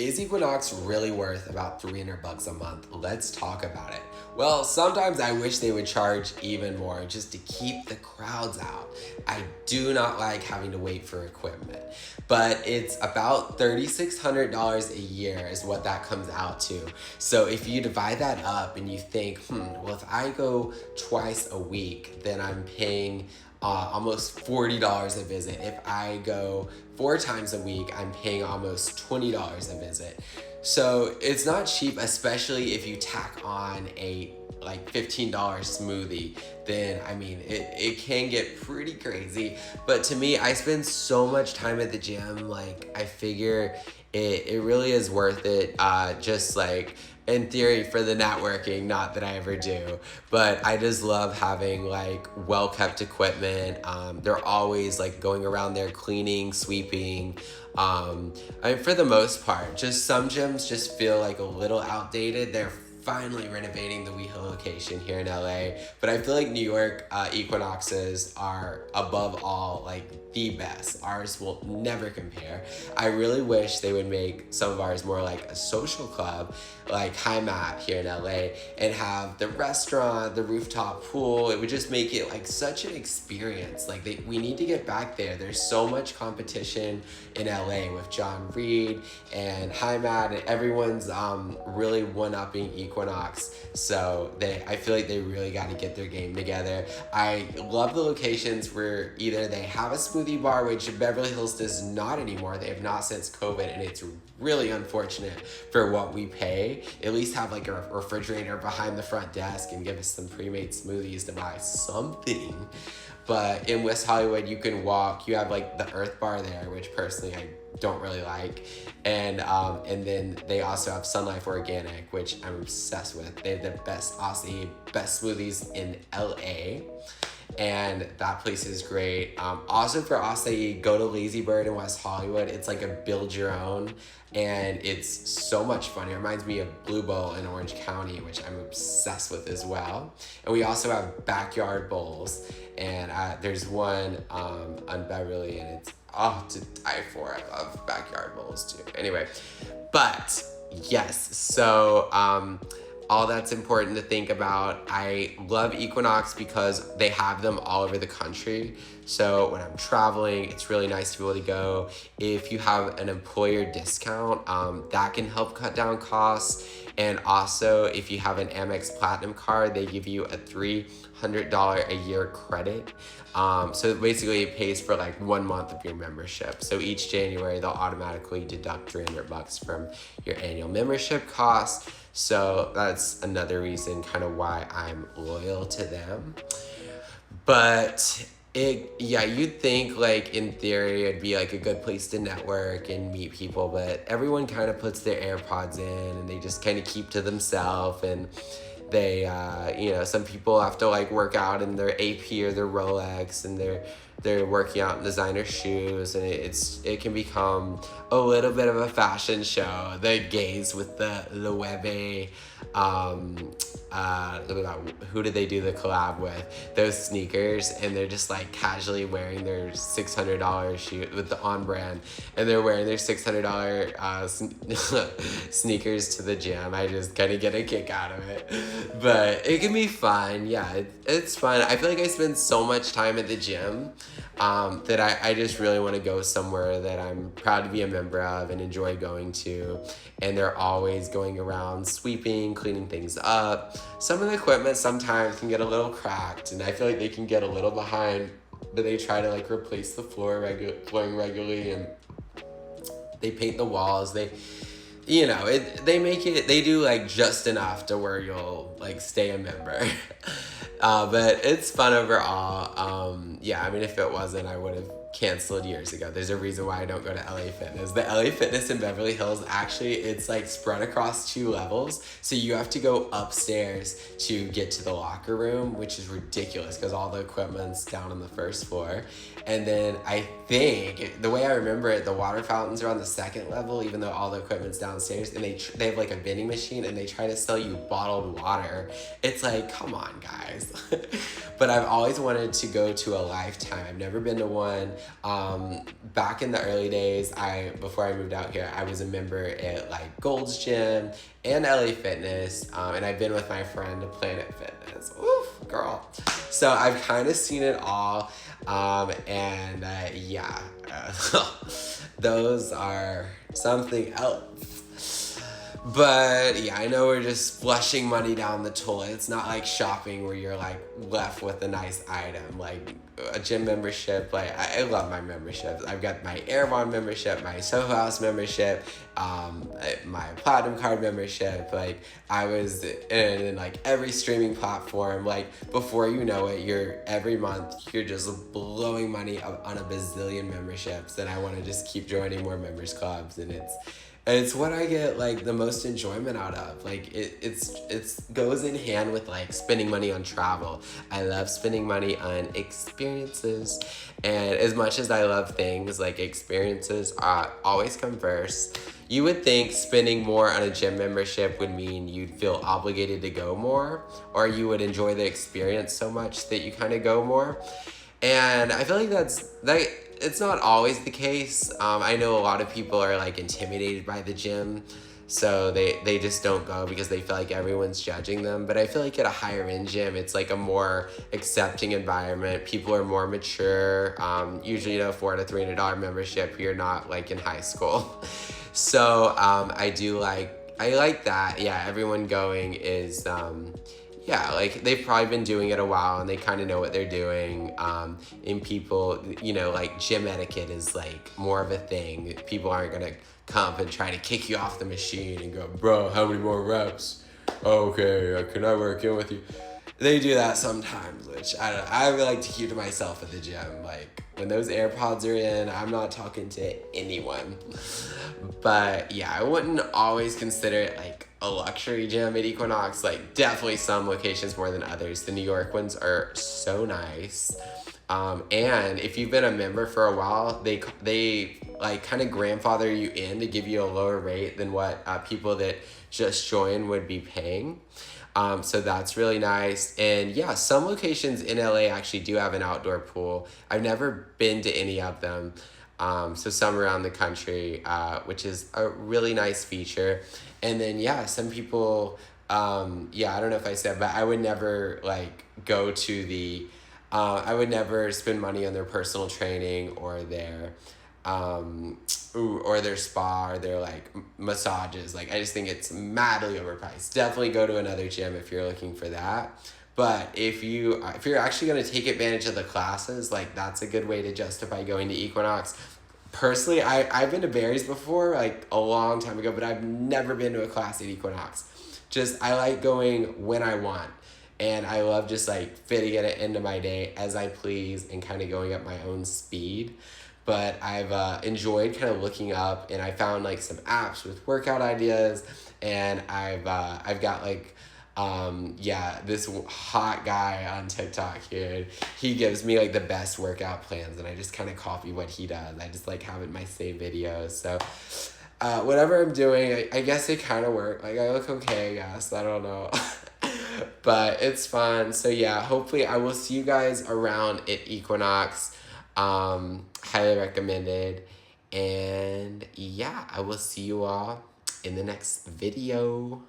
Is Equinox really worth about $300 a month? Let's talk about it. Well, sometimes I wish they would charge even more just to keep the crowds out. I do not like having to wait for equipment, but it's about $3,600 a year is what that comes out to. So if you divide that up and you think, well, if I go twice a week, then I'm paying almost $40 a visit. If I go 4 times a week, I'm paying almost $20 a visit. So it's not cheap, especially if you tack on a like $15 smoothie. Then I mean it can get pretty crazy. But to me, I spend so much time at the gym, like I figure it really is worth it, just like in theory for the networking, not that I ever do, but I just love having like well-kept equipment. They're always like going around there cleaning, sweeping. I mean, for the most part, just some gyms just feel like a little outdated. They're finally renovating the WeHo location here in LA, but I feel like New York Equinoxes are above all like the best. Ours will never compare. I really wish they would make some of ours more like a social club, like High Mat here in LA, and have the restaurant, the rooftop pool. It would just make it like such an experience. Like we need to get back there. There's so much competition in LA with John Reed and High Mat, and everyone's really one-upping Equinox. So I feel like they really got to get their game together. I love the locations where either they have a smoothie bar, which Beverly Hills does not anymore. They have not since COVID, and it's really unfortunate for what we pay. At least have like a refrigerator behind the front desk and give us some pre-made smoothies to buy something. But in West Hollywood, you can walk. You have like the Earth Bar there, which personally I don't really like, and then they also have Sun Life Organic, which I'm obsessed with. They have the best acai, best smoothies in LA, and that place is great. Also for acai, go to Lazy Bird in West Hollywood. It's like a build your own, and it's so much fun. It reminds me of Blue Bowl in Orange County, which I'm obsessed with as well. And we also have backyard bowls, and there's one on Beverly, and it's to die for. I love backyard bowls too. Anyway, but yes, so all that's important to think about. I love Equinox because they have them all over the country. So when I'm traveling, it's really nice to be able to go. If you have an employer discount, that can help cut down costs. And also, if you have an Amex Platinum card, they give you a $300 a year credit. So basically it pays for like 1 month of your membership. So each January, they'll automatically deduct $300 from your annual membership cost. So that's another reason kind of why I'm loyal to them. But you'd think like in theory it'd be like a good place to network and meet people, but everyone kind of puts their AirPods in and they just kind of keep to themselves, and they some people have to like work out in their AP or their Rolex, and they're working out in designer shoes, and it can become a little bit of a fashion show. The gays with the Loewe, who did they do the collab with? Those sneakers, and they're just like casually wearing their $600 shoe with the On brand, and they're wearing their $600 sneakers to the gym. I just kind of get a kick out of it, but it can be fun. Yeah, it's fun. I feel like I spend so much time at the gym that I just really want to go somewhere that I'm proud to be a member of and enjoy going to. And they're always going around sweeping, cleaning things up. Some of the equipment sometimes can get a little cracked, and I feel like they can get a little behind, but they try to like replace the flooring regularly, and they paint the walls. They do like just enough to where you'll like stay a member. But it's fun overall. I mean, if it wasn't, I would have canceled years ago. There's a reason why I don't go to LA Fitness. The LA Fitness in Beverly Hills, actually, it's like spread across 2 levels. So you have to go upstairs to get to the locker room, which is ridiculous because all the equipment's down on the first floor. And then I think, the way I remember it, the water fountains are on the 2nd level, even though all the equipment's downstairs. And they have like a vending machine, and they try to sell you bottled water. It's like, come on, guys. But I've always wanted to go to a Lifetime. I've never been to one. Back in the early days, before I moved out here, I was a member at like Gold's Gym and LA Fitness, and I've been with my friend to Planet Fitness. Oof, girl. So I've kind of seen it all, and yeah, those are something else. But yeah, I know we're just flushing money down the toilet. It's not like shopping where you're like left with a nice item, like a gym membership. Like I love my memberships. I've got my Airborne membership, my Soho House membership, my Platinum Card membership. Like I was in like every streaming platform. Like before you know it, every month you're just blowing money on a bazillion memberships, and I want to just keep joining more members clubs, and it's what I get like the most enjoyment out of. Like it's goes in hand with like spending money on travel. I love spending money on experiences, and as much as I love things, like experiences always come first. You would think spending more on a gym membership would mean you'd feel obligated to go more, or you would enjoy the experience so much that you kind of go more. And I feel like it's not always the case. I know a lot of people are like intimidated by the gym, so they just don't go because they feel like everyone's judging them. But I feel like at a higher end gym, it's like a more accepting environment. People are more mature. Usually, $400 to $300 membership, you're not like in high school. So I like that. Yeah, everyone going is yeah, like they've probably been doing it a while and they kind of know what they're doing. And people, like gym etiquette is like more of a thing. People aren't gonna come and try to kick you off the machine and go, bro, how many more reps? Okay, can I work in with you? They do that sometimes, which I don't know. I really like to keep to myself at the gym. Like when those AirPods are in, I'm not talking to anyone. But yeah, I wouldn't always consider it like a luxury gym at Equinox. Like definitely some locations more than others. The New York ones are so nice. And if you've been a member for a while, they like kind of grandfather you in to give you a lower rate than what people that just join would be paying. So that's really nice. And yeah, some locations in LA actually do have an outdoor pool. I've never been to any of them. So some around the country, which is a really nice feature. And then yeah, some people, I don't know if I said, but I would never like go to I would never spend money on their personal training or their spa or their like massages. Like I just think it's madly overpriced. Definitely go to another gym if you're looking for that. But if you're actually going to take advantage of the classes, like that's a good way to justify going to Equinox. Personally, I've been to Barry's before, like a long time ago, but I've never been to a class at Equinox. I like going when I want. And I love just like fitting it into my day as I please and kind of going at my own speed. But I've enjoyed kind of looking up, and I found like some apps with workout ideas, and I've got like this hot guy on TikTok here. He gives me like the best workout plans, and I just kind of copy what he does. I just like have it in my saved videos. So whatever I'm doing, I guess it kind of worked. Like I look okay, I guess. I don't know. But it's fun. So yeah, hopefully I will see you guys around at Equinox. Highly recommended. And yeah, I will see you all in the next video.